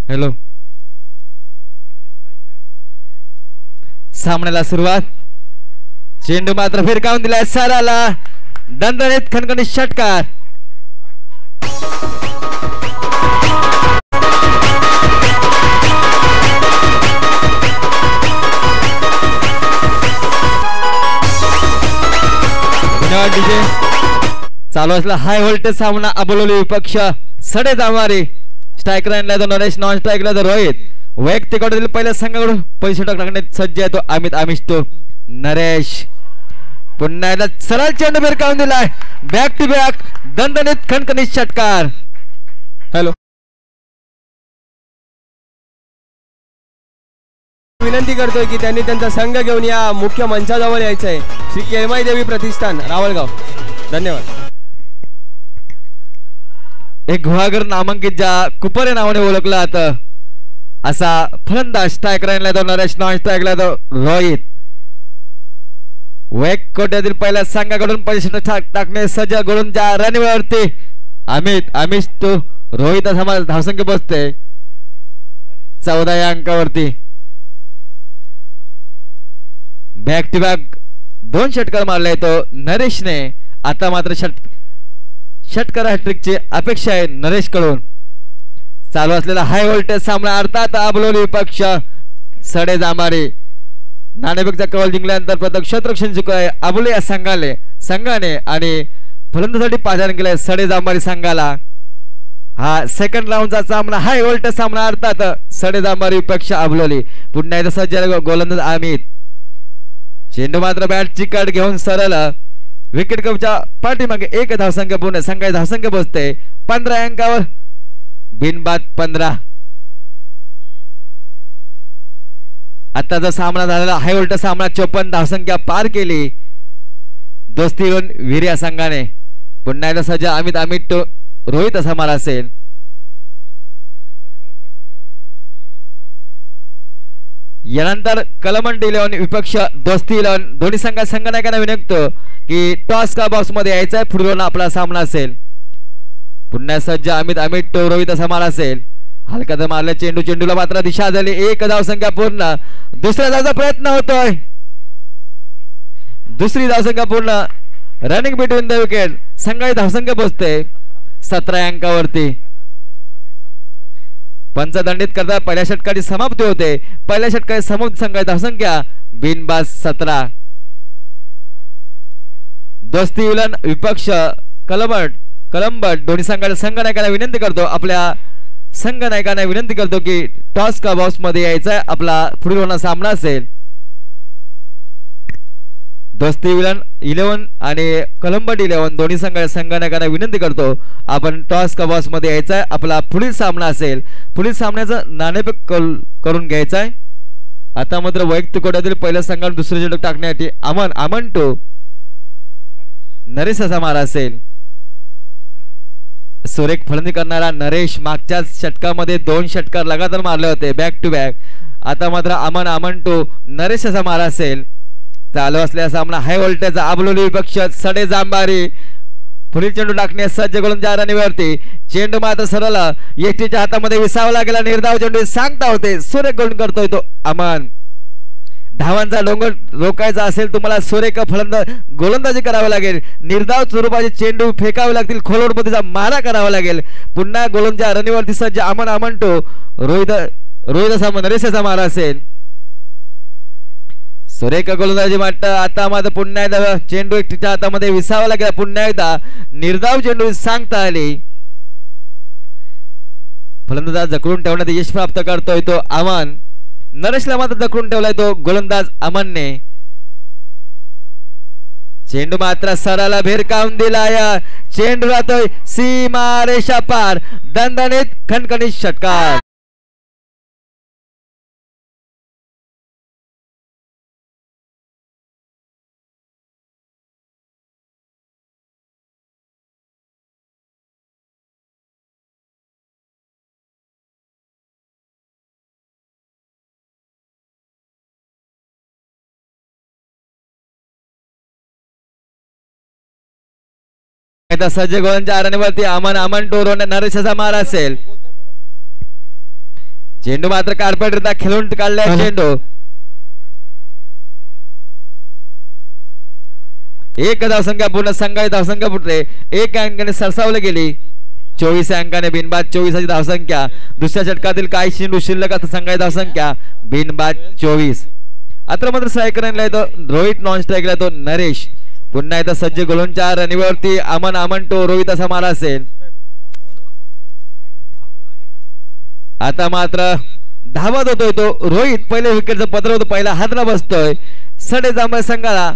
Hello सामन्याला सुरुवात चेंडू मात्र फिरकावून दिलाय सराला दणदणीत खणखणीत षटकार चालू असला हाय व्होल्टेज सामना अबोली विपक्ष सडे जामारी स्ट्राईक लाईनला तो नरेश नॉन स्ट्राईकला तो रोहित वैयक्तिक पहिल्या संघाकडून पैसे टाकण्यात सज्ज आहे तो अमित आमिष तो नरेश पुन्हा एकदा सरळ चेंडू भिरकावून दिलाय बॅक टू बॅक दणदणीत खणखणीत षटकार हॅलो विनंती करतोय की त्यांनी त्यांचा संघ घेऊन या मुख्य मंचाजवळ यायचं आहे श्री केळमाई देवी प्रतिष्ठान रावळगाव धन्यवाद एक गुहागर नामांकित ज्या कुपरे नावाने ओळखला जातं असा फलंदाज स्ट्राईक लाईनला तो नरेश नॉन स्ट्राईकला तो रोहित वैक कोट्यातील पहिल्या संघाकडून पैसे टाकणे सज्ज घडून ज्या रणवरती अमित आमिष तो रोहित असा धावसंख्या बसते 14 या अंकावरती बॅक टू बॅक 2 षटकार मारले तो नरेशने आता मात्र षटकार हॅट्रिकची अपेक्षा आहे नरेश कडून चालू असलेला हाय व्होल्टेज सामना अर्थात अबलोली विपक्ष सडे जांभारी नाणेफेकचा कवल जिंकल्यानंतर प्रथम क्षेत्ररक्षण जिंकले अबोली या संघाने आणि फलंदाजीसाठी पाचारण केले सडे जांभारी संघाला हा सेकंड राऊंडचा सामना हाय व्होल्टेज सामना अर्थात सडे जांभारी विपक्ष अबलोली पुन्हा एकदा सज्ज गोलंदाज अमित चेंडू मात्र बॅट चिकट घेऊन सरळ विकेट कपच्या पाठीमागे 1 धावसंख्या पूर्ण संघाची धावसंख्या बसते 15 अंकावर बिनबाद 15 आता जो सामना झालेला हाय व्होल्टेज सामना 54 धावसंख्या पार केली दोस्ती वीर्या संघाने पुन्हा एकदा सज्ज अमित रोहित असा मारा असेल यानंतर कलमंड 11 विपक्ष दोस्ती 11 दोन्ही संघनायकांना विनंतो की टॉस का बॉक्स मध्ये यायचा आहे पुढे आपला सामना असेल पुन्हा सज्ज अमित रोहित असा मारा असेल हलका तर मारल्या चेंडूला मात्र दिशा झाली 1 धावसंख्या पूर्ण दुसऱ्या धावचा प्रयत्न होतोय दुसरी धावसंख्या पूर्ण रनिंग बिटवीन द विकेट संघाची धावसंख्या पोहोचते 17 अंकावरती पंचदंडित करता पहिल्या षटकाची समाप्ती होते पहिल्या षटकाची समाप्ती संघाची धावसंख्या बिनबाद 17 दोस्ती विलन विपक्ष कलंबट दोन्ही संघनायकांना विनंती करतो आपल्या संघनायकांना विनंती करतो की टॉस का बॉक्स मध्ये यायचा आपला पुढील होणारा सामना असेल दोस्ती विलन 11 आणि कलंबट 11 दोन्ही संघनायकांना विनंती करतो आपण टॉस का बॉक्स मध्ये यायचा आपला पुढील सामना असेल पुढील सामन्याचं नाणेफेक करून घ्यायचा आहे आता मात्र वैयक्तिक कोट्यातील पहिल्या संघाला दुसरे षटक टाकण्यासाठी अमन टू नरेश असा मारा असेल सुरेख फलंदाजी करणारा नरेश मागच्या षटकामध्ये 2 षटकार लगातार मारले होते बॅक टू बॅक आता मात्र अमन टू नरेश असा मारा असेल चालू असलेला सामना हाय व्होल्टेजचा अबलोली विपक्ष सडे जांभारी पुढील चेंडू टाकणे सज्ज गोलंदाज रणवरती चेंडू मात्र सरळ एसटीच्या हातामध्ये विसावला गेला निर्धाव चेंडू सांगता होते सुरेख गोल करतोय तो अमन धावांचा डोंगर रोखायचा असेल तुम्हाला सुरेख गोलंदाजी करावी लागेल निर्धाव स्वरूपाचे चेंडू फेकावे लागतील खोलवर पद्धतीचा मारा करावा लागेल पुन्हा गोलंदाज रणवरती सज्ज अमन टू रोहित नरेशचा मारा असेल सुरेख गोलंदाजी मात्र आता मात्र पुन्हा एकदा चेंडू एकटीच्या हातामध्ये विसावला गेला पुन्हा एकदा निर्धाव चेंडू सांगता आली फलंदाज जखडून ठेवण्यात यश प्राप्त करतोय तो अमन नरेशला मात्र जखडून ठेवलाय तो गोलंदाज अमनने चेंडू मात्र सरळला भिरकावून दिलाय चेंडू राहतोय सीमा रेषा पार दणदणीत खणखणीत षटकार सज्ज गोलंदाज रणवरती अमन टू नरेशचा मारा असेल चेंडू मात्र कार्पेटरित्या खेळून काढलाय चेंडू. एक धावसंख्या पूर्ण संघाची धावसंख्या फुटले. एक अंकाने सरसावले गेली. 24 अंकाने बिनबाद 24 धावसंख्या. दुसऱ्या षटकातील काही चेंडू शिल्लक असता संघाची धावसंख्या बिनबाद 24. आता मात्र स्ट्रायकर येतो रोहित, नॉन स्ट्रायकला येतो नरेश. पुन्हा येतं सज्ज गोलंदाज रनवेवरती अमन तो रोहित असा मारा असेल. आता मात्र धावत होतोय तो रोहित. पहिले विकेटचं पत्र होतं, पहिला हातला बसतोय. सडे जांभळे संघाला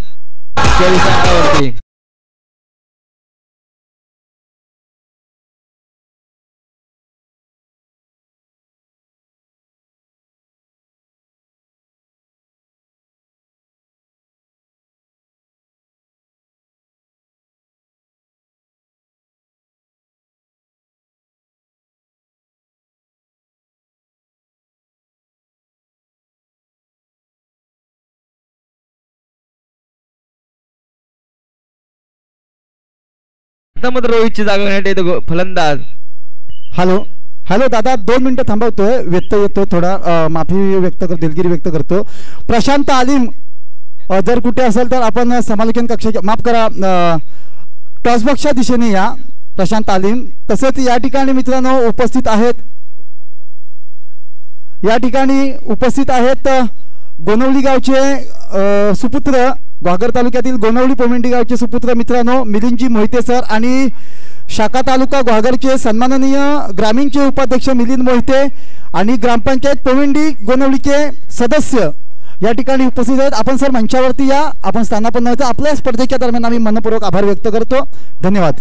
24 अंकावरती. रोहितची जागा घेण्यात येतो फलंदाज. हॅलो हॅलो दादा, 2 मिनिटं थांबवतोय, व्यत्यय येतोय थोडा, माफी व्यक्त करतो, दिलगिरी व्यक्त करतो. प्रशांत आलिम जर कुठे असेल तर आपण समालोचन कक्षाच्या, माफ करा, टॉसबॉक्सच्या दिशेने या. प्रशांत आलिम. तसेच या ठिकाणी मित्रांनो उपस्थित आहेत गोनवली गावचे सुपुत्र, घागर तालुक्यातील गोनवली पोमेंडी गावचे सुपुत्र मित्रांनो मिलिंदजी मोहिते सर आणि शाखा तालुका घागरचे सन्माननीय ग्रामीणचे उपाध्यक्ष मिलिंद मोहिते आणि ग्रामपंचायत पोमेंडी गोनवलीचे सदस्य या ठिकाणी उपस्थित आहेत. आपण सर मंचावरती या, आपण स्थानापन्न व्हायचं. आपल्या स्पर्धेच्या दरम्यान आम्ही मनपूर्वक आभार व्यक्त करतो. धन्यवाद.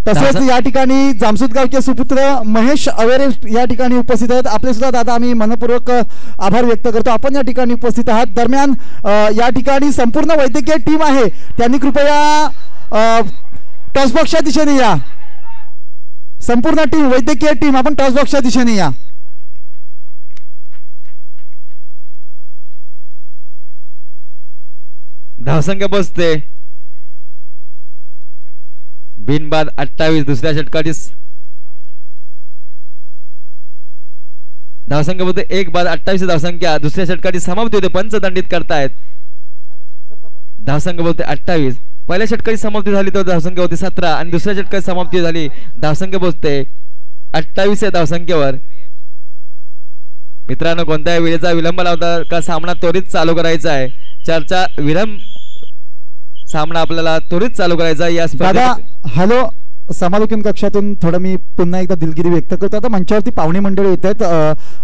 तसेच या ठिकाणी जामसूत गावचे सुपुत्र महेश अवेरे या ठिकाणी उपस्थित आहेत. आपले सुद्धा दादा आम्ही मनपूर्वक आभार व्यक्त करतो. आपण या ठिकाणी उपस्थित आहात. दरम्यान या ठिकाणी संपूर्ण वैद्यकीय टीम आहे, त्यांनी कृपया टॉसबॉक्सच्या दिशेने या. संपूर्ण टीम, वैद्यकीय टीम, आपण टॉसबॉक्सच्या दिशेने या. धावसंख्या बसते बिनबाद 28. दुसऱ्या षटकाची धावसंख्या बोलते 1 बाद 28 धावसंख्या. दुसऱ्या षटकाची समाप्ती होते, पंचदंडित करतायत. धावसंख्या बोलते 28. पहिल्या षटकाची समाप्ती झाली तर धावसंख्या होती 17 आणि दुसऱ्या षटकाची समाप्ती झाली, धावसंख्या बोलते 28 या धावसंख्येवर. मित्रांनो, कोणत्याही वेळेचा विलंब लावता का सामना त्वरित चालू करायचा आहे. चर्चा विलंब सामना आपल्याला त्वरित चालू करायचा या दादा. हॅलो, समालोचन कक्षातून थोडं मी पुन्हा एकदा दिलगिरी व्यक्त करतो. आता मंचावरती पाहुणे मंडळी येत आहेत,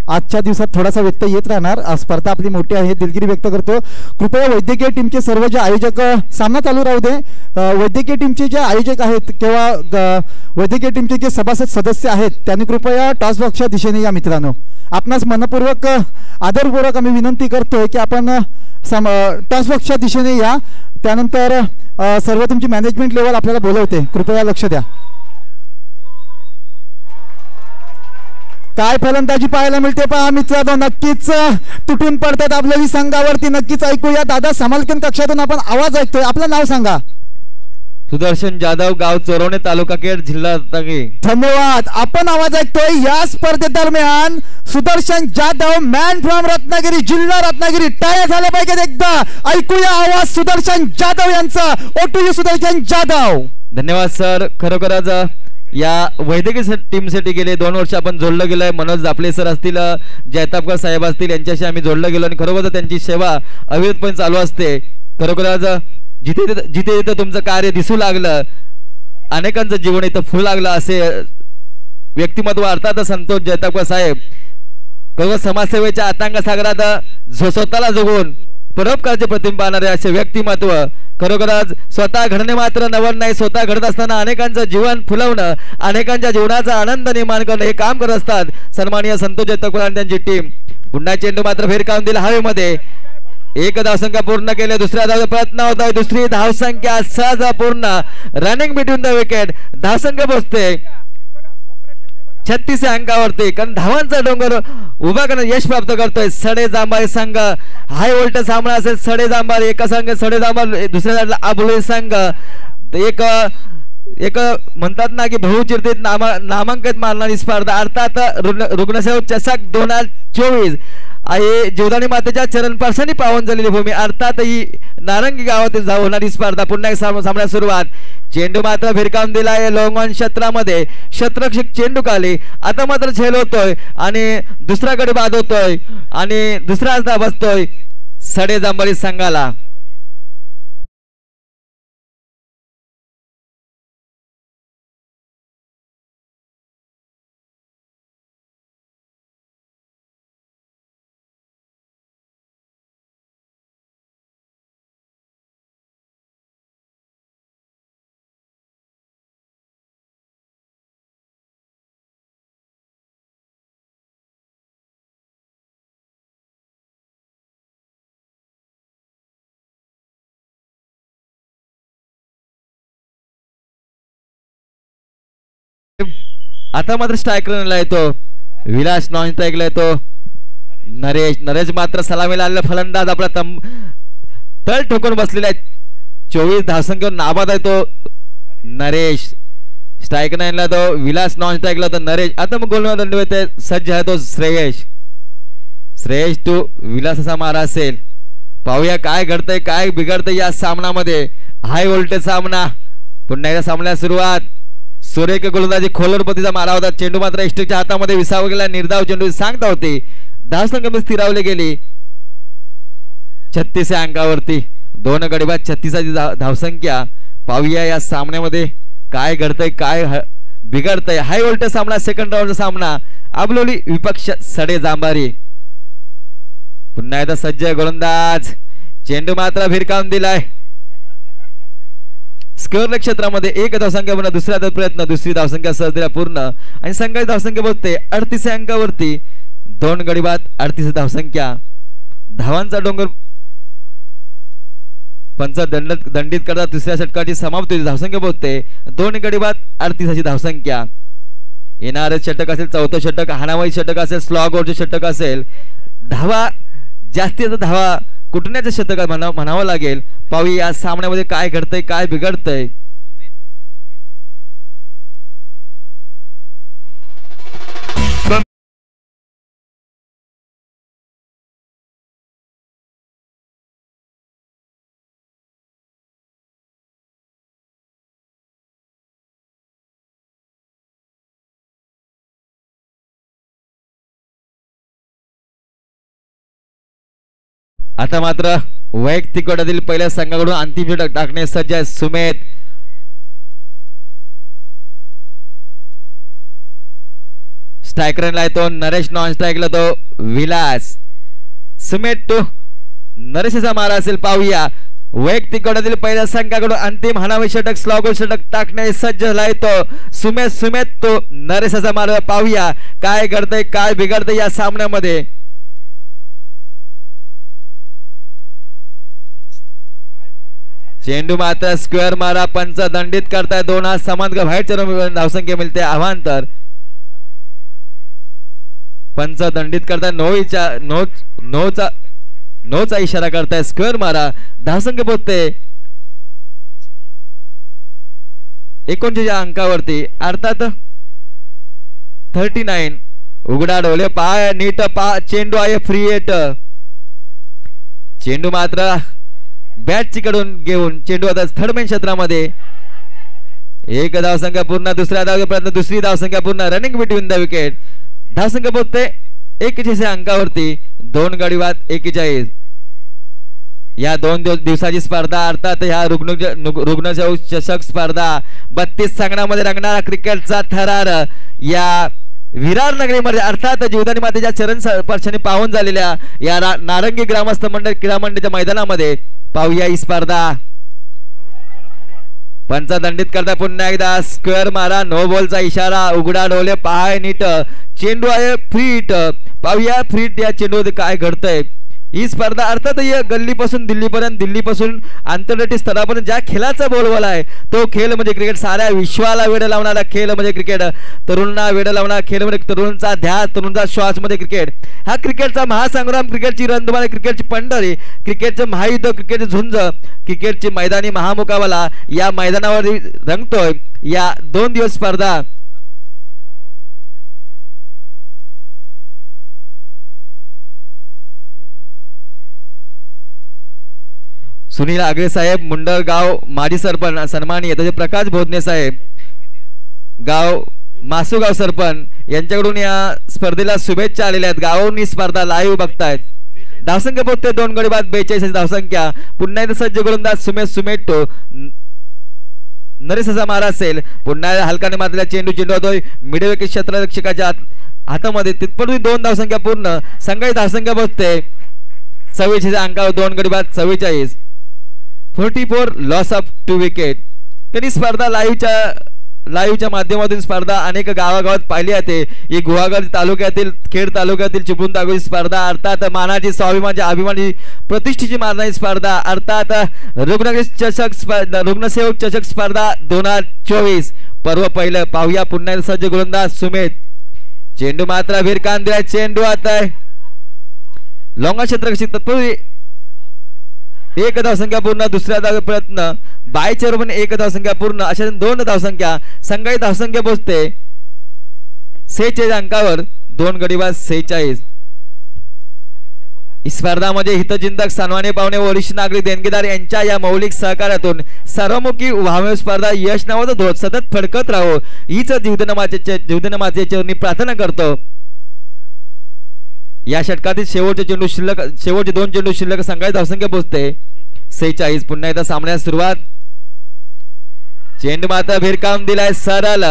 आजच्या दिवसात थोडासा व्यत्यय येत राहणार, स्पर्धा आपली मोठी आहे, दिलगिरी व्यक्त करतो. कृपया वैद्यकीय टीमचे सर्व जे आयोजक, सामना चालू राहू दे, वैद्यकीय टीमचे जे आयोजक आहेत किंवा वैद्यकीय टीमचे जे सभासद सदस्य आहेत त्यांनी कृपया टॉसबॉक्सच्या दिशेने या. मित्रांनो, आपणास मनपूर्वक आदरपूर्वक आम्ही विनंती करतोय की आपण टॉसबॉक्सच्या दिशेने या. त्यानंतर सर्व तुमची मॅनेजमेंट लेवल आपल्याला बोलवते, कृपया लक्ष द्या. काय फलंदाजी पाहायला मिळते पहा मित्रांनो, नक्कीच तुटून पडतात आपल्याला संघावरती. नक्कीच ऐकूया दादा, समालोचन कक्षातून आपण आवाज ऐकतोय. आपलं नाव सांगा. सुदर्शन जाधव, गाव चोरवणे, तालुका केड, जिल्हा रत्नागिरी. धन्यवाद. आपण आवाज ऐकतोय या स्पर्धेदरम्यान सुदर्शन जाधव, मॅन फ्रॉम रत्नागिरी, जिल्हा रत्नागिरी. टाळ्या झाल्या पाहिजेत एकदा. ऐकूया आवाज सुदर्शन जाधव यांचा. ओटू सुदर्शन जाधव. धन्यवाद सर. खरोखरच या वैद्यकीय टीमसाठी गेले 2 वर्ष आपण जोडलं गेलोय. मनोज दापले सर असतील, जयतापकर साहेब असतील, यांच्याशी आम्ही जोडलं गेलो आणि खरोखर त्यांची सेवा अविरतपणे चालू असते. खरोखरच जिथे जिथे तुमचं कार्य दिसू लागलं, अनेकांचं जीवन इथं फुल लागलं असे व्यक्तिमत्व अर्थात संतोष जयतापकर साहेब. खरोखर समाजसेवेच्या अथांग सागरात स्वतःला जगून परोपकारचे प्रतिबिंब पाहणारे असे व्यक्तिमत्व. खरोखरच स्वतः घडणे मात्र नवल नाही, स्वतः घडत असताना अनेकांचं जीवन फुलवणं, अनेकांच्या जीवनाचा आनंद निर्माण करणं हे काम करत असतात सन्माननीय संतोष जयतापकर आणि त्यांची टीम. पुन्हा चेंडू मात्र फेरकावून दिला हवेमध्ये. 1 धावसंख्या पूर्ण केले. दुसऱ्या धावचा प्रयत्न होत आहे. दुसरी धावसंख्या सहज पूर्ण. Running between the wicket. धावसंख्या पोहोचते 36 अंकावरती, कारण धावांचा डोंगर उभा करण्यात यश प्राप्त करतोय सडे जांभारी संघ. हाय व्होल्टेज सामना असेल. सडे जांभारी एका संघ, सडे जांभार दुसऱ्या साईडला आबुळे संघ. एक एक म्हणतात ना की बहुचर्चित नामांकित मारणारी स्पर्धा अर्थात रुग्णसेवा चषक 2024 आहे. जीवदानी मातेच्या चरण स्पर्शाने पावन झालेली भूमी अर्थात ही नारंगी गावातील होणारी स्पर्धा. पुन्हा एक सामन्याला सुरुवात. चेंडू मात्र भिरकावून दिलाय लोंगॉन क्षेत्रामध्ये. क्षेत्ररक्षक चेंडू खाली. आता मात्र झेल होतोय आणि दुसरा गडी बाद होतोय आणि दुसरा धाव बसतोय सडे जांभळी संघाला. आता मात्र स्ट्राईक रनला येतो विलास. नॉन स्ट्राईकला येतो नरेश. नरेश मात्र सलामीला आलेला फलंदाज आपला तळ ठोकून बसलेला आहे. 24 धावसंख्येवर नाबाद आहे तो नरेश. स्ट्राईक नाईनला तो विलास. नॉन स्ट्राईकला तो नरेश. आता मग गोलंदाज दंडू येते. सज्ज आहे तो श्रेयश. श्रेयश टू विलास असा मारा असेल. पाहूया काय घडतंय काय बिघडतंय या सामनामध्ये. हाय व्होल्टेज सामना. पुन्हा एकदा सामन्याला सुरुवात. सुरेख गोलंदाजी खोलरपतीचा मारा होता. चेंडू मात्र इष्टच्या हातामध्ये विसावा गेला. निर्धाव चेंडू सांगता होती. धावसंख्या स्थिरावली गेली 36 या अंकावरती. 2 गडी बाद 36ची धावसंख्या. पाहूया या सामन्यामध्ये काय घडतंय काय बिघडतंय. हाय व्होल्टेज सामना. सेकंड राऊंडचा सामना. आबलोली विपक्ष सडे जांभारी. पुन्हा एकदा सज्ज गोलंदाज. चेंडू मात्र भिरकावून दिलाय स्क्वेअर क्षेत्रामध्ये. 1 धावसंख्या पुन्हा दुसरा प्रयत्न. दुसरी धावसंख्या सहजरित्या पूर्ण आणि संघाची धावसंख्या बोलते 38 अंकावरती. 2 गडी बाद 38 धावसंख्या. धावांचा डोंगर पंच दंडित करता तिसऱ्या षटकाची समाप्ती. धावसंख्या बोलते 2 गडी बाद 38 धावसंख्या. येणारे षटक असेल चौथं षटक. हाणामाई षटक असेल. स्लॉग आउटचे षटक असेल. धावा जास्तीत धावा कुटण्याचं शतक म्हणावं लागेल. पाहूया या सामन्यामध्ये काय घडतंय काय बिघडतंय. आता मात्र वैयक्तिक गटातील पहिल्या संघाकडून अंतिम षटक टाकणे सज्ज आहे सुमेध. स्ट्राईक रनला येतो नरेश. नॉन स्ट्राईकला तो विलास. सुमेध टू नरेशचा मारा असेल. पाहूया वैयक्तिक गटातील पहिल्या संघाकडून अंतिम हाणामाई षटक स्लॉग षटक टाकणे सज्ज झाला येतो सुमेध तो नरेशचा मारा. पाहूया काय घडतंय काय बिघडतंय या सामन्यामध्ये. चेंडू मात्र स्क्वेअर मारा. पंच दंडित करताय. 2 हात समान बाहेरच्या धावसंख्या मिळते आव्हांतर. पंच दंडित करताय. नोचा इशारा करताय. स्क्वेअर मारा. धावसंख्या पोहोचते 39 अंकावरती अर्थात 39. उघडा डोले पाय नीट चेंडू आहे फ्री हिट. चेंडू मात्र बॅट चिकडून घेऊन चेंडू आता थर्ड मेन क्षेत्रामध्ये. 1 धावसंख्या पूर्ण. दुसऱ्या प्रयत्न. दुसरी धावसंख्या पूर्ण. Running between the wicket. धावसंख्या पोहोचते 41 अंकावरती. 2 गडी बाद 41. या 2 दिवसाची स्पर्धा अर्थात ह्या रुग्णसेवा चषक स्पर्धा 32 संघांमध्ये रंगणारा क्रिकेटचा थरार या विरार नगरीमध्ये अर्थात जीवदानी मातेच्या चरण स्पर्शाने पावन झालेल्या या नारंगी ग्रामस्थ मंडळ क्रीडा मंडळाच्या मैदानामध्ये. पाहूया ही स्पर्धा. पंच दंडित करता. पुन्हा एकदा स्क्वेअर मारा. नो बॉलचा इशारा. उघडा डोले पाय नीट. चेंडू आहे फ्री हिट. पाहूया फ्री हिट या चेंडूमध्ये काय घडतंय. ही स्पर्धा अर्थात गल्लीपासून दिल्लीपर्यंत, दिल्लीपासून आंतरराष्ट्रीय स्तरापर्यंत ज्या खेळाचा बोलबाला आहे तो खेळ म्हणजे क्रिकेट. साऱ्या विश्वाला वेळ लावणारा खेळ म्हणजे क्रिकेट. तरुणांना वेळ लावणारा खेळ म्हणजे तरुणांचा ध्यास, तरुणांचा श्वास मध्ये क्रिकेट. हा क्रिकेटचा महासंग्राम, क्रिकेटची रणधुमाळी, क्रिकेटची पंढरी, क्रिकेटचं महायुद्ध, क्रिकेटचं झुंज, क्रिकेटची मैदानी महामुकाबला या मैदानावर रंगतोय. या 2 दिवस स्पर्धा सुनील आगरे साहेब, मुंडरगाव माजी सरपंच सन्माननीय तसे प्रकाश भोजने साहेब, गाव मासुगाव सरपंच यांच्याकडून या स्पर्धेला शुभेच्छा आलेल्या आहेत. गावावरून ही स्पर्धा लाईव्ह बघतायत. धावसंख्या पोहोचते 2 गडी बाद 42 धावसंख्या. पुन्हा एकदा सज्ज गोलंदाज सुमेटो नरेश असा मारा असेल. पुन्हा हलकाने मारलेला चेंडू होतोय मिडविकेट क्षेत्ररक्षकाच्या हातामध्ये. तिथपर्यंत 2 धावसंख्या पूर्ण. संघाची धावसंख्या पोहोचते 44 अंकावर. 2 गडी बाद 44. 44 लॉस ऑफ 2 विकेट. त्यांनी स्पर्धा लाईव्हच्या माध्यमातून स्पर्धा अनेक गावागावात पाहिली जाते. ही गुहागर तालुक्यातील, खेड तालुक्यातील चिपळूण तालुक्याची स्पर्धा. अर्थात मानाची, स्वाभिमानाची, अभिमानी, प्रतिष्ठेची मारणारी स्पर्धा. अर्थात रुग्णसेवक चषक स्पर्धा 2024 पर्व पहिलं. पाहूया पुन्हा सज्ज गोलंदाज सुमेध. चेंडू मात्र भिरकान दिला. चेंडू आता आहे लॉंगा क्षेत्ररक्षक तत्पूर्वी 1 धावसंख्या पूर्ण. दुसऱ्या प्रयत्न 22 पण 1 धावसंख्या पूर्ण. अशा 2 धावसंख्या. संघाची धावसंख्या पोहोचते 46 अंकावर. 2 गडी बाद 46. स्पर्धामध्ये हितचिंतक, सन्माननीय पाहुणे, वरिष्ठ नागरिक, देणगीदार यांच्या या मौलिक सहकार्यातून सर्वमुखी व्हावी स्पर्धा यश नावाचं ध्वज सतत फडकत राहो हीच जीवदनमातेच्या चरणी प्रार्थना करतो. या षटकातील शेवटचे 2 चेंडू शिल्लक. संघाची धावसंख्या पोहोचते 46. पुन्हा एकदा सामन्यास सुरुवात. चेंडू मात्र भिरकावून दिलाय सरळ.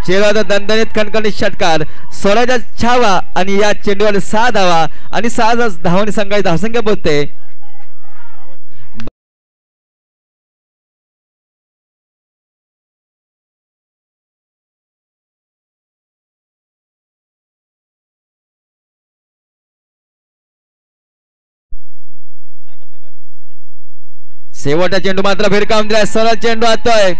चेंडूचा दणदणीत खणखणीत षटकार. 16च्या छावा आणि या चेंडूवर 6 धावा आणि 6 धावांनी संघाची धावसंख्या पोहोचते. शेवटचा चेंडू मात्र भिरकावून दिलाय सरळ. चेंडू आतोय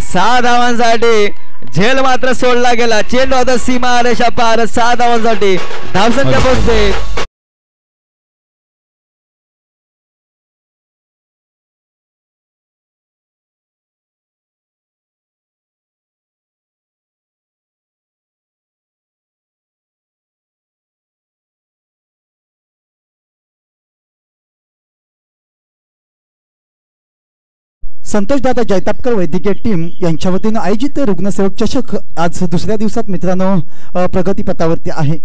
6 धावांसाठी. झेल मात्र सोडला गेला. चेंडू आता सीमा रेषा पार. 6 धावांसाठी धावसंख्या पोहोचते. संतोष दादा जैतापकर वैद्यकीय टीम यांच्या वतीनं आयोजित रुग्णसेवक चषक आज 2ऱ्या दिवसात मित्रांनो प्रगतीपथावरती आहे.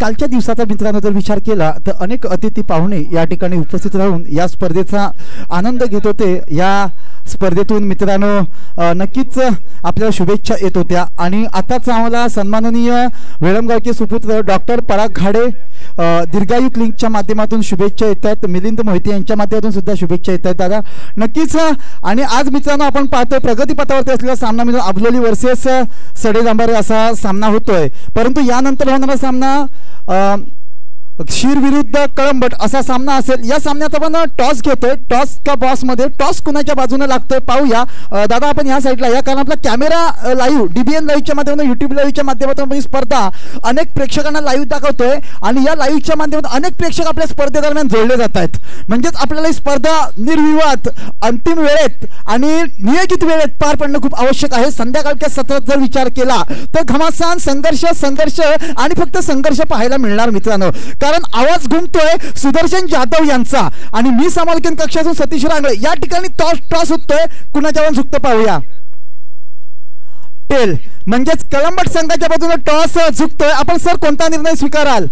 कालच्या दिवसाचा मित्रांनो जर विचार केला तर अनेक अतिथी पाहुणे या ठिकाणी उपस्थित राहून या स्पर्धेचा आनंद घेत होते. या स्पर्धेतून मित्रांनो नक्कीच आपल्याला शुभेच्छा येत होत्या. आणि आताच आम्हाला सन्माननीय वेळमगावचे सुपुत्र डॉक्टर पराग घाडे दीर्घायू क्लिनिकच्या माध्यमातून शुभेच्छा येत आहेत. मिलिंद मोहिते यांच्या माध्यमातून सुद्धा शुभेच्छा येत आहेत दादा नक्कीच. आणि आज मित्रांनो आपण पाहतोय प्रगतीपथावरती असलेला सामना मित्रांनो अबलोली वर्सेस सडेजांबारे असा सामना होतोय. परंतु यानंतर होणारा सामना शीर विरुद्ध कळंबट असा सामना असेल. या सामन्यात आपण टॉस घेतोय. टॉस का बॉस मध्ये टॉस कुणाच्या बाजूने लागतोय पाहूया. दादा आपण या साईडला या, कारण आपला कॅमेरा लाईव्ह DBN लाईव्हच्या माध्यमातून, YouTube लाईव्हच्या माध्यमातून ही स्पर्धा अनेक प्रेक्षकांना लाईव्ह दाखवतोय. आणि या लाईव्हच्या माध्यमातून अनेक प्रेक्षक आपल्या स्पर्धेदरम्यान जोडले जात आहेत. म्हणजेच आपल्याला ही स्पर्धा निर्विवाद अंतिम वेळेत आणि नियोजित वेळेत पार पडणं खूप आवश्यक आहे. संध्याकाळच्या सत्रात जर विचार केला तर घमासान संघर्ष आणि फक्त संघर्ष पाहायला मिळणार मित्रांनो. कारण आवाज घुमतोय सुदर्शन जाधव यांचा आणि मी समालोचन कक्षातून सतीश रांगळे. या ठिकाणी टॉस होतोय. कुणाच्यावर झुकतं पाहूया. टेल म्हणजेच कळंबट संघाच्या बाजूने टॉस झुकतोय. आपण सर कोणता निर्णय स्वीकाराल?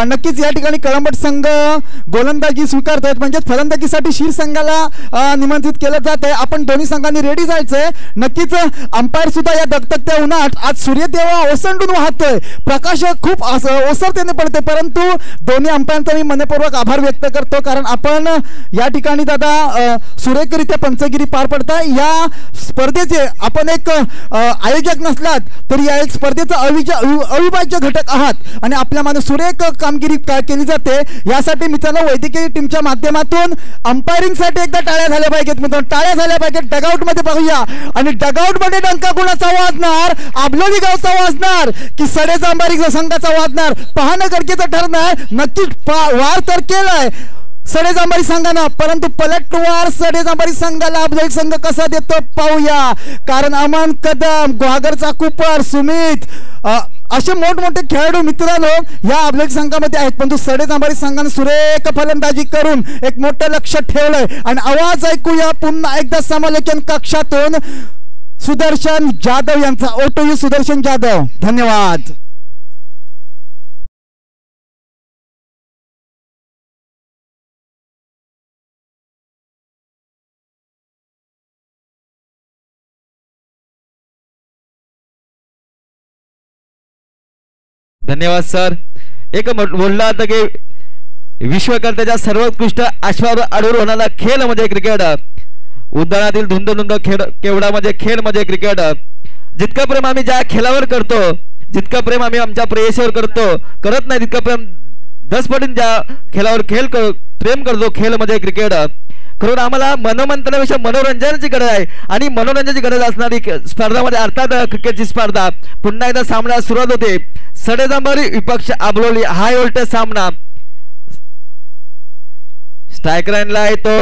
नक्कीच या ठिकाणी कळंबट संघ गोलंदाजी स्वीकारतायत. म्हणजे फलंदाजीसाठी शीर संघाला निमंत्रित केलं जात आहे. आपण दोन्ही संघांनी रेडी जायचंय. नक्कीच अंपायर सुद्धा या दगदगत्या उन्हात आज सूर्यदेवा ओसंडून वाहतोय. प्रकाश खूप ओसरतेने पडते. परंतु दोन्ही अंपायरांचा मी मनपूर्वक आभार व्यक्त करतो. कारण आपण या ठिकाणी दादा सुरेखरित्या पंचगिरी पार पडताय. या स्पर्धेचे आपण एक आयोजक नसलात तरी या एक स्पर्धेचा अविभाज्य घटक आहात आणि आपल्या माने सुरेख कामगिरी केली जाते. यासाठी मित्रांनो वैद्यकीय टीमच्या माध्यमातून अंपायरिंग साठी एकदा टाळ्या झाल्या पाहिजेत मित्रांनो, टाळ्या झाल्या पाहिजेत. डगआउट मध्ये पाहूया आणि डगआउट मध्ये डंका कुणाचा वाजणार, आबलोली गावचा वाजणार की सडेज अंबारी संघाचा वाजणार पाहणं गरजेचं ठरणार. नक्कीच वार तर केलाय सडेज अंबारी संघानं, परंतु पलटवार सडेज अंबारी संघाला आबलोली संघ कसा देतो पाहूया. कारण अमन कदम, गुहागरचा कुपर, सुमित असे मोठमोठे खेळाडू मित्रांनो या आबलोली संघामध्ये आहेत. परंतु सडेज अंबारी संघाने सुरेख फलंदाजी करून एक मोठं लक्ष ठेवलंय. आणि आवाज ऐकूया पुन्हा एकदा समालोचन कक्षातून सुदर्शन जाधव यांचा. ओटो सुदर्शन जाधव, धन्यवाद. धन्यवाद सर. एक बोलला होता की विश्वकर्त्याच्या सर्वोत्कृष्ट आश्वाद आढळून होणारा खेळ म्हणजे क्रिकेट. उद्यानातील धुंद धुंद केवढा म्हणजे खेळ म्हणजे क्रिकेट. जितकं प्रेम आम्ही ज्या खेळावर करतो, जितकं प्रेम आम्ही आमच्या प्रेयसीवर करत नाही तितकं प्रेम 10 पटीने ज्या खेळावर प्रेम करतो खेळ म्हणजे क्रिकेट. करून आम्हाला मनोमंथनापेक्षा मनोरंजनाची गरज आहे आणि मनोरंजनाची गरज असणारी स्पर्धामध्ये अर्थात क्रिकेटची स्पर्धा. पुन्हा एकदा सामन्याला सुरुवात होते. सडेज अंबारी विपक्ष आबलोली हाय व्होल्टेज सामना. स्ट्राईक लाईनला येतो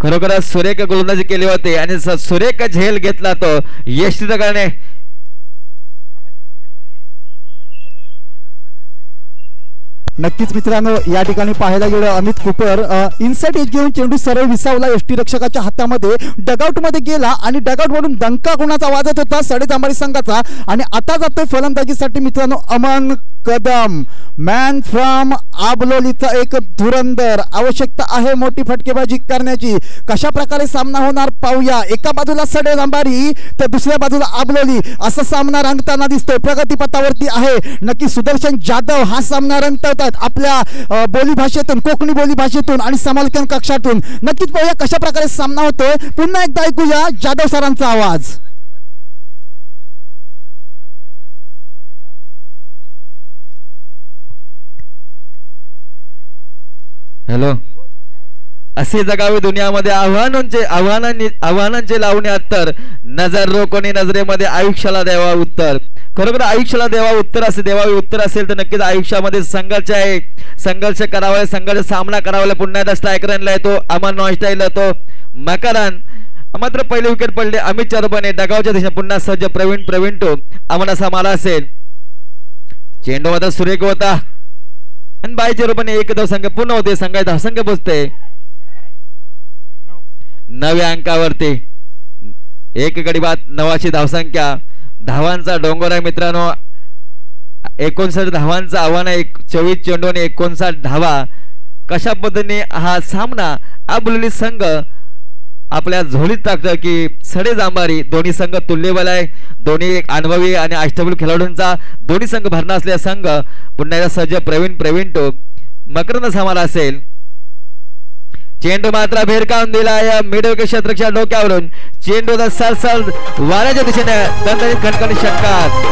खरोखरच सुरेख गोलंदाजी केली होती आणि सुरेख झेल घेतला तो यशस्वीपणे. नक्कीच मित्रांनो या ठिकाणी पाहायला गेलं अमित कुपर इनसाइड एज घेऊन चेंडू सरळ विसावला एसटी रक्षकाच्या हातामध्ये, डगआउट मध्ये गेला आणि डगआउट मधून डंका कोणाचा वाजत होता सडेज अंबारी संघाचा. आणि आता जातोय फलंदाजीसाठी मित्रांनो अमन कदम, मॅन फ्रॉम आबलोलीचा एक धुरंदर. आवश्यकता आहे मोठी फटकेबाजी करण्याची. कशा प्रकारे सामना होणार पाहूया. एका बाजूला सडेज अंबारी तर दुसऱ्या बाजूला आबलोली असा सामना रंगताना दिसतोय. प्रगतीपथावरती आहे नक्की सुदर्शन जाधव हा सामना रंगतात आपल्या बोली भाषेतून, कोकणी बोली भाषेतून आणि समालोचन कक्षातून. नक्कीच पाहूया कशा प्रकारे सामना होतोय. पुन्हा एकदा ऐकूया जाधव सरांचा आवाज. हॅलो. असे जगावे दुनियामध्ये आव्हानांचे लावणे अत्तर, नजर रोखणे नजरेमध्ये आयुष्याला द्यावा उत्तर. खरोखर आयुष्याला देवा उत्तर असेल, देवावे उत्तर असेल तर नक्कीच आयुष्यामध्ये संघर्ष आहे. संघर्ष करावा, संघर्ष सामना करावा. पुन्हा एकदा स्ट्राईक रनला येतो अमन नॉस्टाईल येतो मकरन. मात्र पहिले विकेट पडले अमित चरबने. डगावच्या दिशेने पुन्हा सज्ज प्रवीण टो अमन असा माला असेल. चेंडू मात्र सुरेख होता आणि बाईच्या रूपाने एक धावसंख्या पूर्ण होते. संघाची धावसंख्या पोचते 9 अंकावरती. एक गडी बाद 9ची धावसंख्या. धावांचा डोंगर आहे मित्रांनो. 59 धावांचं आव्हान आहे. 24 चेंडूने 59 धावा. कशा पद्धतीने हा सामना आबलोली संघ आपल्या झोलीत टाकतं की सडे जांभारी दोन्ही संघ तुल्यबल आहे. दोन्ही अनुभवी आणि अष्टबल खेळाडूंचा दोन्ही संघ भरणा असलेला संघ पुन्हा एकदा सज्ज प्रवीण टोक मकरंद समाला असेल. चेंडू मात्र भेरकावून दिला या मिडविकेट क्षेत्रच्या डोक्यावरून. चेंडू सरसर वाऱ्याच्या दिशेने दणदणीत खणखणीत षटकार.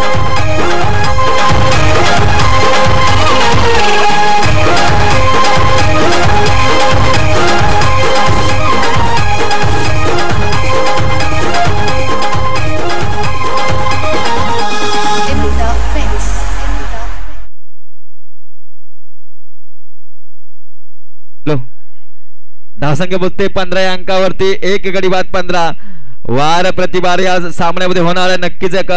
धावसंख्या बोलते 15 या अंकावरती. एक गडी बाद 15. वार प्रतिवार या सामन्यामध्ये होणार आहे. नक्कीच एक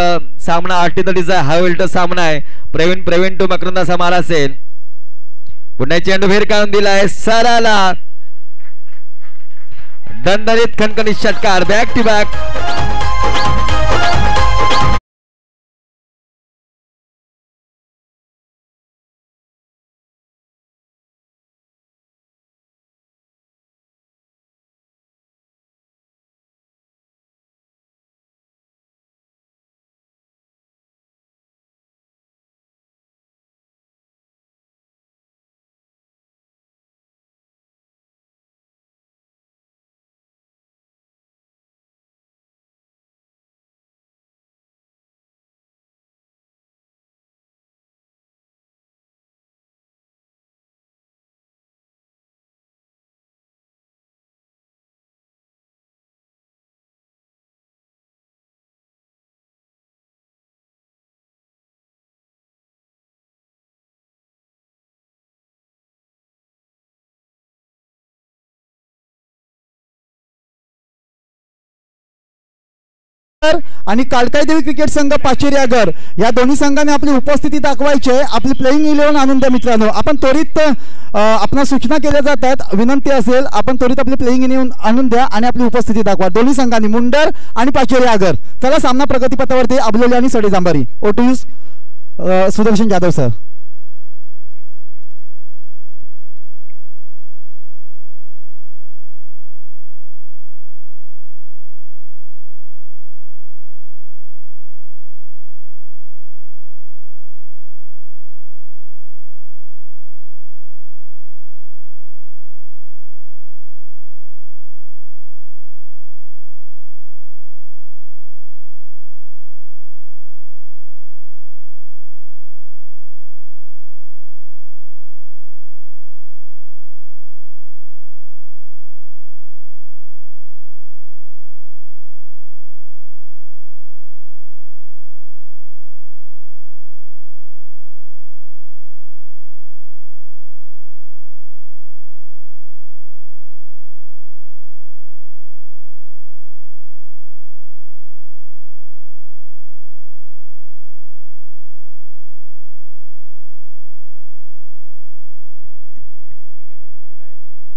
सामना अटीतटीचा हाय व्होल्टेज सामना आहे. प्रवीण टू मकरंद समारा असेल. पुन्हा चेंडू भिरकावून दिलाय सराला. दणदणीत खणखणीत षटकार. Back to back. आणि कालकाई देवी क्रिकेट संघ पाचेरी आगर या दोन्ही संघाने आपली उपस्थिती दाखवायची आहे. आपली प्लेइंग 11 आणून द्या मित्रांनो. आपण त्वरित आपल्या सूचना केल्या जातात. विनंती असेल आपण त्वरित आपली प्लेइंग 11 आणून द्या आणि आपली उपस्थिती दाखवा. दोन्ही संघांनी मुंडर आणि पाचेरी आगर. चला सामना प्रगतीपथावरती अबलोली आणि सडे जांभारी. ओटूस सुदर्शन जाधव सर.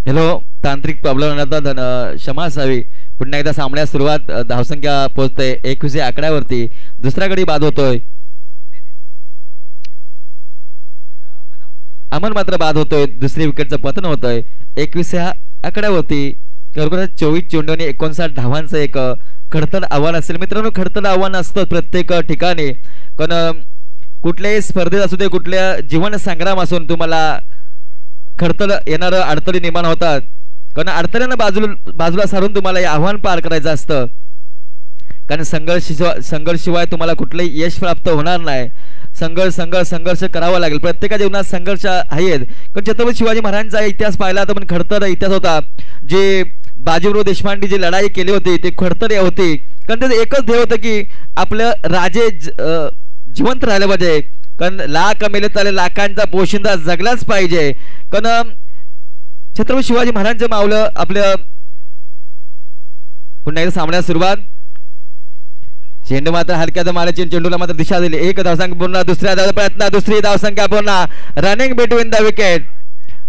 हॅलो तांत्रिक प्रॉब्लेम क्षमा असावी. पुन्हा एकदा सामन्यास सुरुवात. धावसंख्या पोहोचते 21 या आकड्यावरती. दुसरा गडी बाद होतोय. अमन मात्र बाद होतोय. दुसरी विकेटचं पतन होतंय 21 या आकड्यावरती. बरोबर 24 चेंडूने 59 धावांचं एक खडतर आव्हान असेल मित्रांनो. खडतर आव्हान असतं प्रत्येक ठिकाणी. पण कुठल्याही स्पर्धेत असू दे कुठल्या जीवन संग्राम असून तुम्हाला खडतर येणारं अडथळे निर्माण होतात. कारण अडथळ्यांना बाजूला सारून तुम्हाला हे आव्हान पार करायचं असतं. कारण संघर्षशिवाय तुम्हाला कुठलंही यश प्राप्त होणार नाही. संघर्ष करावा लागेल. प्रत्येकाच्या जीवनात संघर्ष आहेत. कारण छत्रपती शिवाजी महाराजांचा इतिहास पाहिला तर पण खडतर इतिहास होता. जे बाजीराव देशपांडे जी लढाई केली होती ते खडतर होती. कारण त्याचं एकच ध्येय होतं की आपलं राजे जिवंत राहिलं पाहिजे. कारण लाख मेले चाले लाखांचा पोशिंदा जगलाच पाहिजे. कारण छत्रपती शिवाजी महाराजांचं मावलं आपलं. पुन्हा एकदा सामन्यास सुरुवात. चेंडू मात्र हलक्याचा मारायची. चेंडूला मात्र दिशा दिली. एक धावसंख्या पूर्ण. दुसऱ्या धाव प्रयत्न. दुसरी धावसंख्या पूर्ण. Running between the wicket.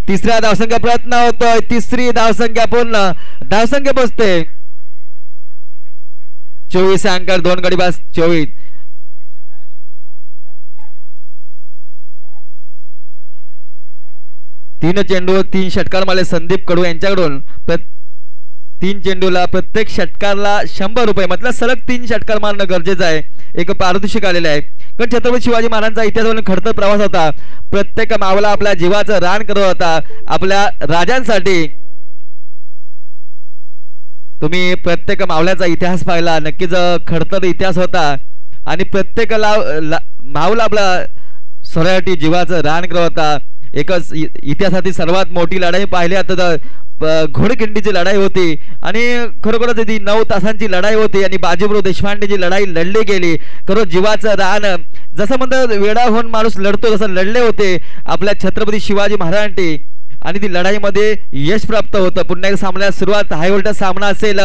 तिसऱ्या धावसंख्या प्रयत्न होतोय. तिसरी धावसंख्या पूर्ण. धावसंख्या पोचते 24 अंक. 2 गडी बाद 24. तीन चेंडू 3 षटकार मारले संदीप कडू यांच्याकडून. 3 चेंडूला प्रत्येक षटकारला 100 रुपये मतलब सलग 3 षटकार मारणं गरजेचं आहे. एक पारितोषिक आलेलं आहे. कारण छत्रपती शिवाजी महाराजांचा इतिहासावरून खडतर प्रवास होता. प्रत्येक मावला आपल्या जीवाचं रान करत होता आपल्या राजांसाठी. तुम्ही प्रत्येक मावल्याचा इतिहास पाहिला, नक्कीच खडतर इतिहास होता आणि प्रत्येक मावला आपला स्वरासाठी जीवाचं रान करत होता. एकच इतिहासातील सर्वात मोठी लढाई पाहिली आता घोडखिंडीची लढाई होती आणि खरोखरच ती 9 तासांची लढाई होती आणि बाजीप्रभू देशपांडेची लढाई लढली गेली. खरं जीवाचं रान जसं म्हणतात वेडा होऊन माणूस लढतो तसं लढले होते आपल्या छत्रपती शिवाजी महाराजांनी आणि ती लढाईमध्ये यश प्राप्त होतं. पुन्हा एक सामन्याला सुरुवात हाय व्होल्टेज सामना असेल.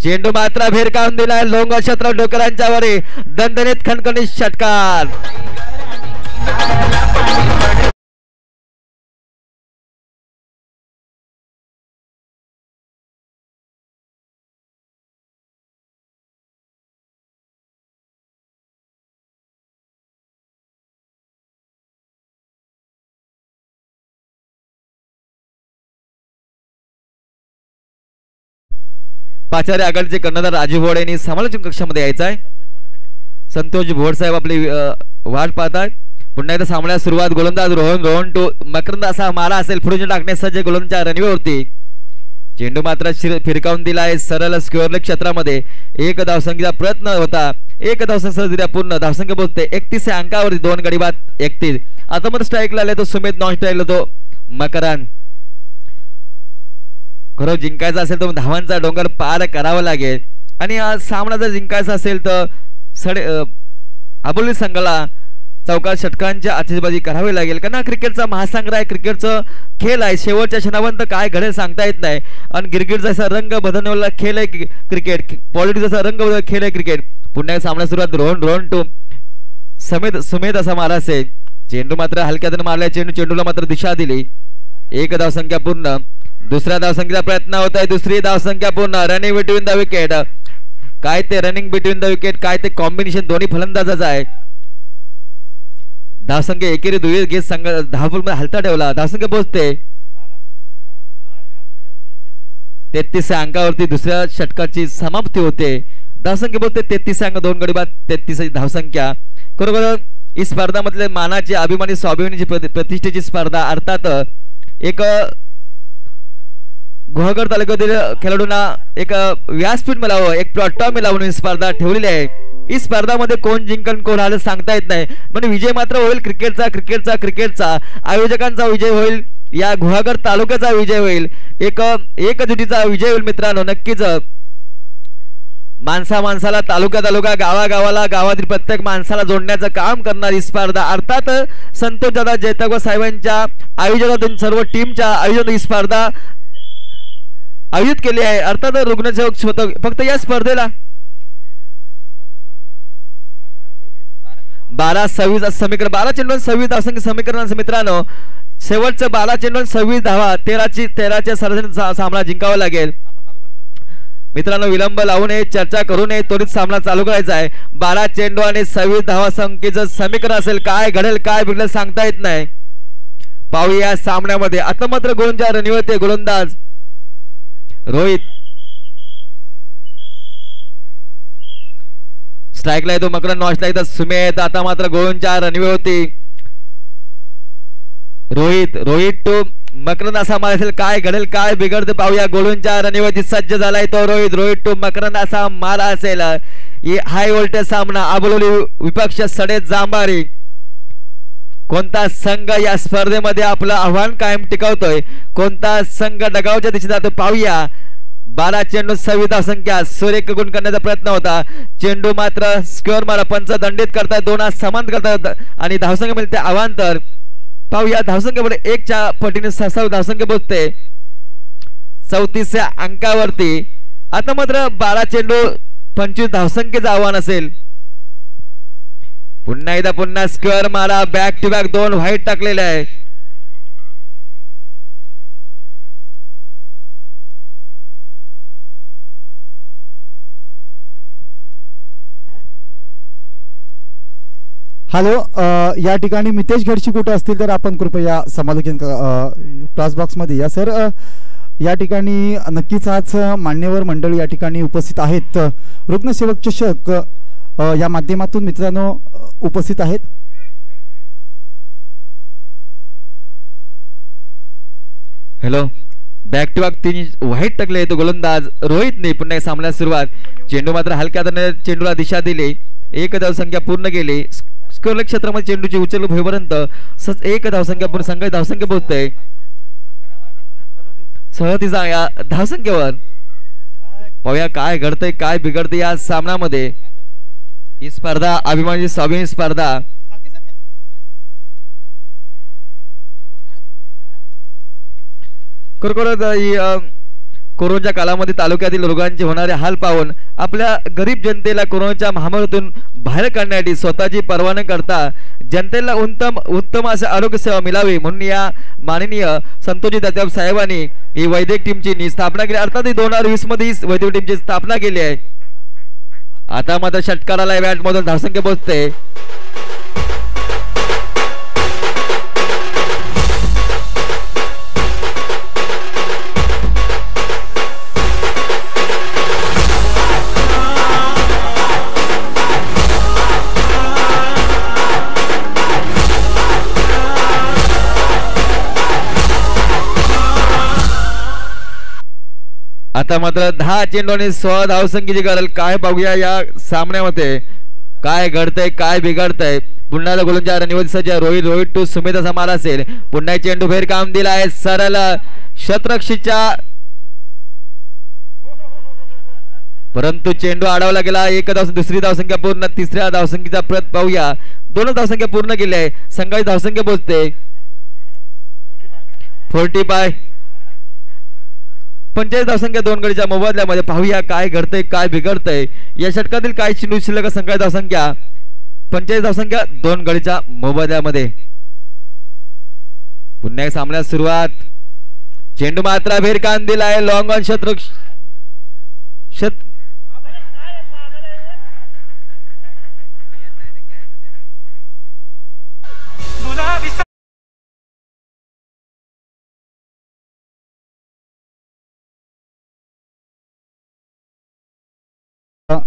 चेंडू मात्र भिरकावून दिलाय लोंग छत्र डोकरांच्या वरी दणदणीत खणखणीत षटकार. पाचारे आघाडीचे कर्णधार राजीव भोड यांनी समालोचन कक्षामध्ये यायचं आहे. संतोष भोड साहेब आपली वाट पाहतात. पुन्हा एकदा सामन्याला सुरुवात. गोलंदाज रोहन टू मकरंद असा मारा असेल पुढे टाकण्यास सज्ज गोलंदाजच्या रणवीवरती. चेंडू मात्र फिरकावून दिला आहे सरळ स्क्वेअर क्षेत्रामध्ये. एक धावसंख्येचा प्रयत्न होता. एक धावसंख्या पूर्ण धावसंख्या पोहोचते 31 अंकावरती 2 गडी बाद 31. आता मध्ये स्ट्राईकला आले तो सुमित, नॉन स्ट्राईकला तो मकरंद. खरं जिंकायचं असेल तर धावांचा डोंगर पार करावा लागेल आणि सामना जर जिंकायचा असेल तर आबोली संघाला चौकार षटकांच्या आतिषबाजी करावी लागेल. कारण क्रिकेटचा महासंग्रह आहे, क्रिकेटचं खेळ आहे. शेवटच्या क्षणापर्यंत काय घडेल सांगता येत नाही आणि गिरगिट जसा रंग बदलण्याला खेळ आहे क्रिकेट, पॉलिटिक्स जसा रंग बदल खेळ आहे क्रिकेट. पुन्हा सामना सुरुवात. रोहन टू समेत असा मारा असेल. चेंडू मात्र हलक्यातून मारलाय. चेंडूला मात्र दिशा दिली. एक धावसंख्या पूर्ण. दुसऱ्या धावसंख्येचा प्रयत्न होत आहे. दुसरी धावसंख्या पूर्ण. Running between the wicket. काय ते रनिंग बिटवीन द विकेट, काय ते कॉम्बिनेशन दोन्ही फलंदाजाचं आहे. धावसंख्या एकेरी दुहेरी घेत संघ धावफलमध्ये हलता ठेवला. धावसंख्या पोहोचते 33 अंकावरती. दुसऱ्या षटकाची समाप्ती होते. धावसंख्या पोहोचते 33 अंक 2 गडी बाद 33 धावसंख्या. खरोखर ही स्पर्धा मधले मानाची अभिमानी स्वाभिमानीची प्रतिष्ठेची स्पर्धा. अर्थात एक गुहागर तालुक्यातील खेळाडूंना एक व्यासपीठ मिळावं, एक प्लॅटफॉर्म मिळावं म्हणून स्पर्धा ठेवलेली आहे. ही स्पर्धामध्ये कोण जिंकण कोण हाल सांगता येत नाही. म्हणजे विजय मात्र होईल क्रिकेटचा आयोजकांचा विजय होईल. या गुहागर तालुक्याचा विजय होईल. एकजुटीचा विजय होईल मित्रांनो. नक्कीच माणसाला तालुका गावागावाला गावातील प्रत्येक माणसाला जोडण्याचं काम करणारी स्पर्धा. अर्थात संतोष दादा जैतागो साहेबांच्या आयोजनातून सर्व टीमच्या आयोजन ही स्पर्धा आयोजित केली आहे. अर्थात रुग्णसेवक फक्त या स्पर्धेला 12-26 समीकरण 12 चेंडू 26 धावसंख्या समीकरण मित्रांनो. शेवटचं 12 चेंडू 26 धावा 13च्या सरासरी सामना जिंकावा लागेल मित्रांनो. विलंब लावू नये, चर्चा करू नये, त्वरित सामना चालू करायचा आहे. 12 चेंडू आणि 26 धावा संख्येचं समीकरण असेल. काय घडेल काय बिघडेल सांगता येत नाही. पाहूया सामन्यामध्ये. आता मात्र गोलंदाज रणवीर गोलंदाज रोहित. स्ट्राईकला येतो मकरंद, नॉन स्ट्राईक सुमेध. आता मात्र गोलंदाज रणवीर होती. रोहित टू मकरंद असा मारा असेल. काय घडेल काय बिघडते पाहूया. गोलंदाज रणवीर सज्ज झालाय तो रोहित टू मकरंद असा मारा असेल. हाय व्होल्टेज सामना. आबोली विपक्ष सडे जांभारी. कोणता संघ या स्पर्धेमध्ये आपलं आव्हान कायम टिकवतोय, कोणता संघ डगावच्या दिशेने जातो पाहूया. 12 चेंडू 26 धावसंख्या. सुरेख गुण करण्याचा प्रयत्न होता. चेंडू मात्र स्क्वेअर मारा पंच दंडित करतात. 2 समान करतात आणि धावसंख्या मिळते अवांतर. पाहूया धावसंख्येपुढे 1च्या पटीने 6 धावसंख्या पोहोचते 34 अंकावरती. आता मात्र 12 चेंडू 25 धावसंख्येचं आव्हान असेल. पुन्हा स्क्वेअर मारा. बॅक टू बॅक 2 व्हाईट टाकलेले आहे. हॅलो, या ठिकाणी मितेश घडशी कुठे असतील तर आपण कृपया समालोचन टॉस बॉक्स मध्ये या सर. या ठिकाणी नक्कीच आज मान्यवर मंडळी या ठिकाणी उपस्थित आहेत. रुग्णसेवक चषक या माध्यमातून मित्रांनो उपस्थित आहेत. हॅलो, बॅक टू बॅक 3 वाईट टाकले तो गोलंदाज रोहितने. पुन्हा सामन्यास सुरुवात. चेंडू मात्र हलक्या हाताने चेंडूला दिशा दिली. एक धावसंख्या पूर्ण केली. स्कोरलेग क्षेत्रामध्ये चेंडूची उचल होईपर्यंत एक धावसंख्या पूर्ण संघ धावसंख्या पोहोचते 37 या धावसंख्येवर. पाहूया काय घडतंय काय बिघडतंय या सामन्यामध्ये. ही स्पर्धा अभिमानाची 6वी स्पर्धा. कोरोनाच्या काळामध्ये तालुक्यातील रुग्णांचे होणारे हाल पाहून आपल्या गरीब जनतेला कोरोनाच्या महामारीतून बाहेर काढण्यासाठी स्वतःची पर्वा न करता जनतेला उत्तम असं आरोग्य सेवा मिळावी म्हणून या माननीय संतोषजी दत्ताप साहेबांनी ही वैद्यक टीमची स्थापना केली. अर्थात 2020 मध्ये ही वैद्यक टीमची स्थापना केली आहे. आता मात्र षटकाराला बॅट मधून धावसंख्या पोहोचते. आता मात्र 10 चेंडू आणि 16 धावसंख्येची गरज. काय बघूया या सामन्यामध्ये काय घडतंय काय बिघडतंय. पुन्हा गोलंदाज निवड सज्ज रोहित टू सुमित समार असेल. पुन्हा चेंडू फेर काम दिला आहे सरळ शतरक्षीच्या, परंतु चेंडू अडवला गेला. दुसरी धावसंख्या पूर्ण. तिसऱ्या धावसंख्येचा प्रयत्न पाहूया. 2 धावसंख्या पूर्ण केली आहे. संघाची धावसंख्या पोहोचते 45. 45 धावसंख्या 2 गडीच्या मोबदल्यामध्ये. पाहूया काय घडतंय काय बिघडतंय या षटकातील काय चेंडू शिल्लक. संघाची धावसंख्या 45 धावसंख्या 2 गडीच्या मोबदल्यामध्ये. पुन्हा सामन्यात सुरुवात. चेंडू मात्र भेरकान दिला आहे. लॉंग ऑन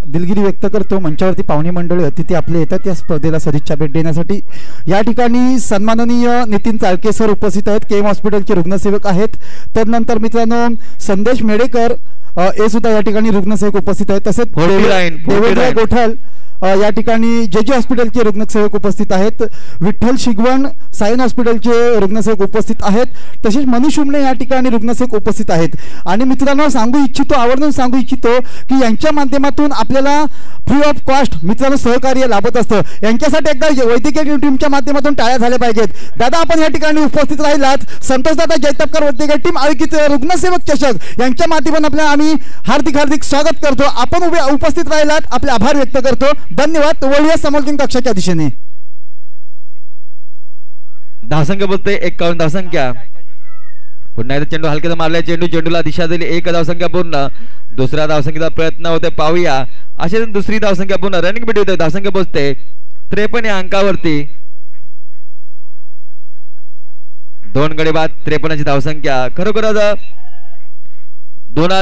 दिलगिरी व्यक्त करतो. मंचावरती पाहुणे मंडळी अतिथी आपले येतात या स्पर्धेला सदिच्छा भेट देण्यासाठी. या ठिकाणी सन्माननीय नितीन चाळके सर उपस्थित आहेत. केम हॉस्पिटलचे रुग्णसेवक आहेत. त्यानंतर मित्रांनो संदेश मेडेकर हे सुद्धा या ठिकाणी रुग्णसेवक उपस्थित आहेत. तसेच देवेंद्र गोठल या ठिकाणी जेजे हॉस्पिटलचे रुग्णसेवक उपस्थित आहेत. विठ्ठल शिगवण सायन हॉस्पिटलचे रुग्णसेवक उपस्थित आहेत. तसेच मनीष उमणे या ठिकाणी रुग्णसेवक उपस्थित आहेत. आणि मित्रांनो सांगू इच्छितो आवर्जून सांगू इच्छितो की यांच्या माध्यमातून आपल्याला फ्री ऑफ कॉस्ट मित्रांनो सहकार्य लाभत असतं. यांच्यासाठी एकदा वैद्यकीय टीमच्या माध्यमातून टाळ्या झाल्या पाहिजेत. दादा आपण या ठिकाणी उपस्थित राहिलात. संतोष दादा जैतपकर वैद्यकीय टीम आयोजित रुग्णसेवक चषक यांच्या माध्यमातून आपल्या आम्ही हार्दिक स्वागत करतो. आपण उपस्थित राहिलात आपले आभार व्यक्त करतो. धन्यवाद. वळूया समोरच्या कक्षाच्या दिशेने. धावसंख्या बोलते 51 धावसंख्या. पुन्हा एकदा चेंडू हलक्याचा मारलाय. चेंडूला दिशा दिली. 1 धावसंख्या पूर्ण. दुसऱ्या धावसंख्येचा प्रयत्न होते पाहूया. असे दुसरी धावसंख्या पूर्ण. रनिंग बिट होते. धावसंख्या पोहोचते 53 या अंकावरती. 2 गडी बाद 53 ची धावसंख्या. खरोखरच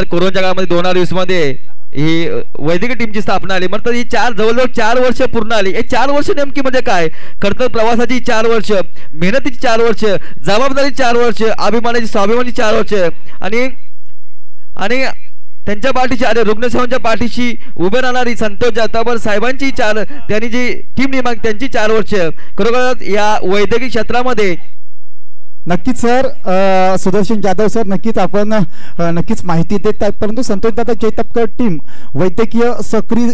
कोरोनाच्या काळामध्ये 2020 मध्ये ही वैद्यकीय टीमची स्थापना आली. म्हणतात ही जवळजवळ 4 वर्ष पूर्ण आली. हे 4 वर्ष नेमकी म्हणजे काय. खरतर प्रवासाची 4 वर्ष, मेहनतीची 4 वर्ष, जबाबदारी 4 वर्ष, अभिमानाची स्वाभिमानाची 4 वर्ष आणि त्यांच्या पाठीशी अरे रुग्णसेवांच्या पाठीशी उभे राहणारी संतोष जातावर साहेबांची त्यांनी जी टीम नेमक त्यांची 4 वर्ष. खरोखर या वैद्यकीय क्षेत्रामध्ये नक्कीच सर सुदर्शन जाधव सर नक्कीच आपण नक्कीच माहिती देत आहेत. परंतु संतोषदादा जैतपकर टीम वैद्यकीय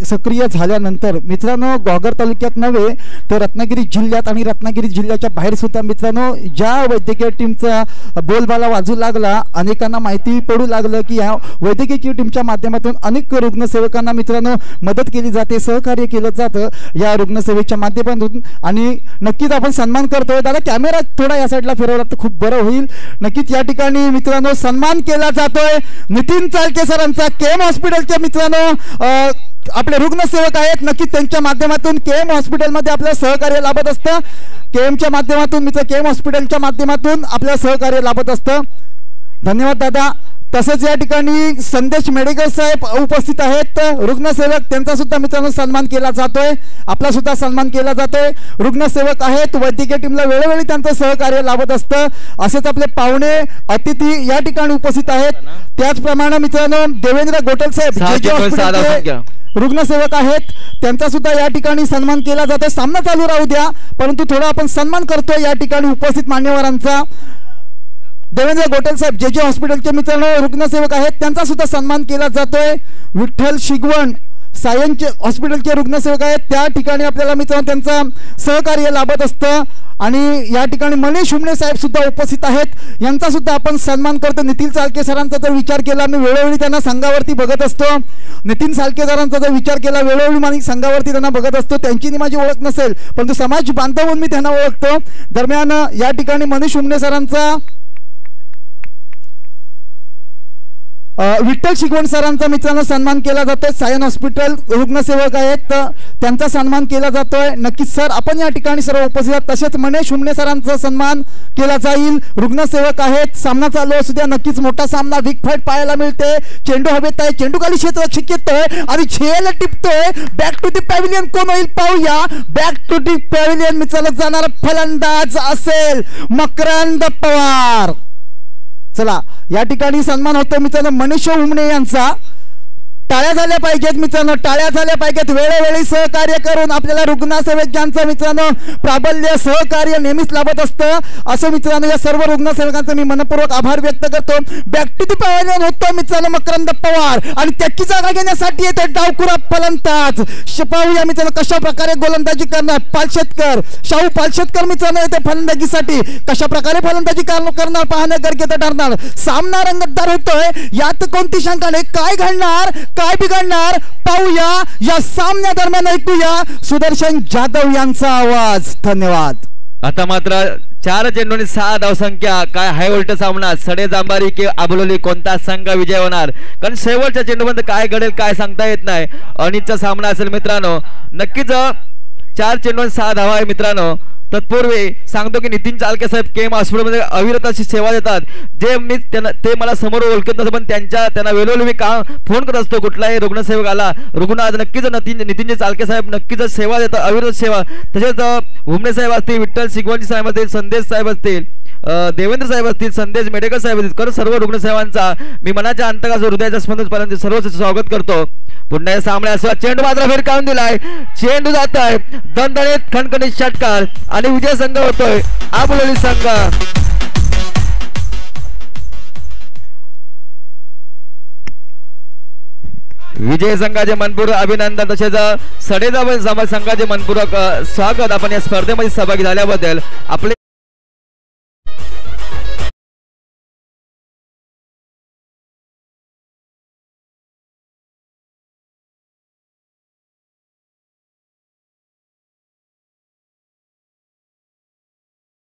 सक्रिय झाल्यानंतर मित्रांनो घोगर तालुक्यात नव्हे तर रत्नागिरी जिल्ह्यात आणि रत्नागिरी जिल्ह्याच्या बाहेर सुद्धा मित्रांनो ज्या वैद्यकीय टीमचा बोलबाला वाजू लागला अनेकांना माहिती पडू लागलं की या वैद्यकीय टीमच्या माध्यमातून अनेक रुग्णसेवकांना मित्रांनो मदत केली जाते, सहकार्य केलं जातं या रुग्णसेवेच्या माध्यमातून. आणि नक्कीच आपण सन्मान करतोय. दादा कॅमेरा थोडा या साईडला फिरवला तर खूप बरं होईल. नक्कीच या ठिकाणी मित्रांनो सन्मान केला जातोय नितीन चाळके सरांचा. केम हॉस्पिटलचे मित्रांनो आपले रुग्णसेवक आहेत. नक्कीच त्यांच्या माध्यमातून केम हॉस्पिटलमध्ये आपल्याला सहकार्य लाभत असतं. केमच्या माध्यमातून मित्र केम हॉस्पिटलच्या माध्यमातून आपल्याला सहकार्य लाभत असतं. धन्यवाद दादा. तसेच या ठिकाणी संदेश मेडेकर साहेब उपस्थित आहेत, रुग्णसेवक, त्यांचा सुद्धा मित्रांनो सन्मान केला जातोय, आपला सुद्धा सन्मान केला जातोय. रुग्णसेवक आहेत, वैद्यकीय टीमला वेळोवेळी त्यांचं सहकार्य लाभत असतं. असेच आपले पाहुणे अतिथी या ठिकाणी उपस्थित आहेत. त्याचप्रमाणे मित्रांनो देवेंद्र गोटल साहेब रुग्णसेवक आहेत, त्यांचा सुद्धा या ठिकाणी सन्मान केला जातोय. सामना चालू राहू द्या, परंतु थोडा आपण सन्मान करतोय या ठिकाणी उपस्थित मान्यवरांचा. देवेंद्र गोटल साहेब जे हॉस्पिटलचे मित्रांनो रुग्णसेवक आहेत, त्यांचा सुद्धा सन्मान केला जातोय. विठ्ठल शिगवण सायन्सचे हॉस्पिटलचे रुग्णसेवक आहेत, त्या ठिकाणी आपल्याला मित्रांनो त्यांचं सहकार्य लाभत असतं. आणि या ठिकाणी मनीष हुमणे साहेब सुद्धा उपस्थित आहेत, यांचा सुद्धा आपण सन्मान करतो. नितीन साळके सरांचा जर विचार केला, मी वेळोवेळी त्यांना संघावरती बघत असतो. नितीन साळके सरांचा जर विचार केला, वेळोवेळी माझी संघावरती त्यांना बघत असतो. त्यांची माझी ओळख नसेल, परंतु समाज बांधव म्हणून मी त्यांना ओळखतो. दरम्यान या ठिकाणी मनीष हुमणे सरांचा, विठ्ठल शिगवण सरांचा मित्रांनो सन्मान केला जातोय. सायन हॉस्पिटल रुग्णसेवक आहेत, त्यांचा सन्मान केला जातोय. नक्कीच सर आपण या ठिकाणी सर्व उपस्थित आहात. तसेच मनीष हुमणे सरांचा सन्मान केला जाईल, रुग्णसेवक आहेत. सामना चालू असू द्या, नक्कीच मोठा सामना, विक फाईट पाहायला मिळते. चेंडू हवेत आहे, चेंडू खाली क्षेत्ररक्षक येतोय आणि झेल टिपतोय. बॅक टू दी पॅव्हिलियन कोण होईल पाहूया. बॅक टू दी पॅव्हिलियन मित्रांनो जाणारा फलंदाज असेल मकरंद पवार. चला या ठिकाणी सन्मान होतो मित्रांनो मनीष हुमणे यांचा. टाळ्या झाल्या पाहिजेत मित्रांनो, टाळ्या झाल्या पाहिजेत. वेळोवेळी सहकार्य करून आपल्याला रुग्णसेवक ज्यांचं मित्रांनो प्राबल्य सहकार्य नेहमीच लाभत असतं. असं मित्रांनो या सर्व रुग्णसेवकांचा मी मनपूर्वक आभार व्यक्त करतो. बॅक टू दी पॅव्हिलियन होतो मित्रांनो मकरंद पवार आणि त्याची जागा घेण्यासाठी येतो डावकुरा फलंदाज. पाहूया मित्रांनो कशा प्रकारे गोलंदाजी करणार पालशेतकर, शाहू पालशेतकर मित्रांनो येते फलंदाजीसाठी. कशा प्रकारे फलंदाजी करणार पाहणं गरजेचं ठरणार. सामना रंगतदार होतोय, यात कोणती शंका नाही. काय घडणार, काय बिघडणार पाहूया. या सामन्या दरम्यान ऐकूया सुदर्शन जाधव यांचा आवाज. धन्यवाद. आता मात्र 4 चेंडूंनी 6 धावसंख्या. काय हाय व्होल्ट सामना, सडे जांभारी की आबोली, कोणता संघ विजय होणार, कारण शेवटच्या चेंडूमध्ये काय घडेल काय सांगता येत नाही. अनिच्छा सामना असेल मित्रांनो. नक्कीच 4 चेंडूंनी 6 धावा आहे मित्रांनो. तत्पूर्वी सांगतो की नितीन चालके साहेब केम हॉस्पिटलमध्ये अविरत अशी सेवा देतात. जे मी ते मला समोर ओळखत नसतं, पण त्यांना वेळोवेळी मी काम फोन करत असतो. कुठलाही रुग्णसेवक आला, रुग्ण आज नक्कीच नितीनजी चालके साहेब नक्कीच सेवा देतात, अविरत सेवा. तसेच हुमणे साहेब असतील, विठ्ठल शिगवण साहेब असतील, संदेश साहेब असतील, देवेंद्र साहेब असतील, संदेश मेडेकर साहेब असतील, खरं सर्व रुग्णसेवांचा मी मनाच्या अंतकाचं हृदयाच्या स्पंदनपर्यंत सर्वच स्वागत करतो. पुन्हा या सामन्याचा चेंडू मात्र फिरकावून दिलाय. चेंडू जात आहे, दणदणीत खणखणीत षटकार आणि विजय संघ होतोय आबोली संघ. विजय संघाचे मनपूर्वक अभिनंदन. तसेच सडेजाव संघाचे मनपूर्वक स्वागत आपण या स्पर्धेमध्ये सहभागी झाल्याबद्दल. आपले